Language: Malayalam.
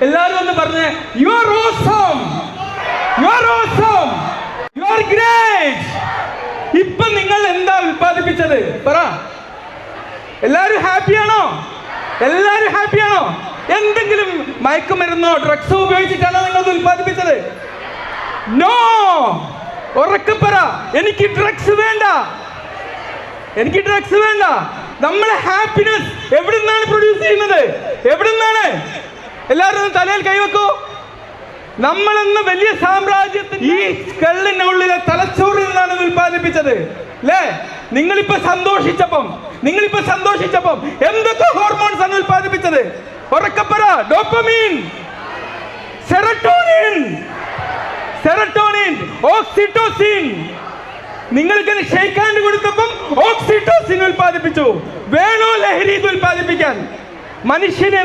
എല്ലാരും ഒന്ന് പറഞ്ഞേ, you are awesome, you are awesome, you are great. ഇപ്പൊ നിങ്ങൾ എന്താ ഉൽപ്പാദിപ്പിച്ചത് പറ? എല്ലാരും ഹാപ്പിയാണോ? എല്ലാരും ഹാപ്പിയാണോ? എന്തെങ്കിലും മയക്കുമരുന്നോ ഡ്രഗ്സോ ഉപയോഗിച്ചിട്ടാണോ നിങ്ങൾ ഉൽപ്പാദിപ്പിച്ചത്? നോ. ഉറക്കെ പറ, എനിക്ക് ഡ്രഗ്സ് വേണ്ട, എനിക്ക് ഡ്രഗ്സ് വേണ്ട. നമ്മളെ ഹാപ്പിനെസ് എവിടെ നിന്നാണ് പ്രൊഡ്യൂസ് ചെയ്യുന്നത്? എവിടെ നിന്നാണ്? എല്ലാവരും തലയിൽ കൈവെക്കൂ. നമ്മളെന്ന വലിയ സാമ്രാജ്യത്തിന് ഈ സ്കള്ളിനുള്ളിലെ തലച്ചോറിൽ നിന്നാണ് ഉൽപ്പാദിപ്പിച്ചത് അല്ലേ? നിങ്ങളിപ്പോ സന്തോഷിച്ചപ്പം എന്തൊക്കെ ഹോർമോൺസ് ആണ് ഉൽപ്പാദിപ്പിച്ചത്? ഉറക്കപ്പറ. Dopamine, serotonin, oxytocin. നിങ്ങൾക്ക് ഷേക്ക് ഹാൻഡ് കൊടുത്തപ്പം ഓക്സിറ്റോസിൻ ഉൽപ്പാദിപ്പിച്ചു. വേണോ ലഹരി ഇത് ഉൽപ്പാദിപ്പിക്കാൻ? മനുഷ്യന്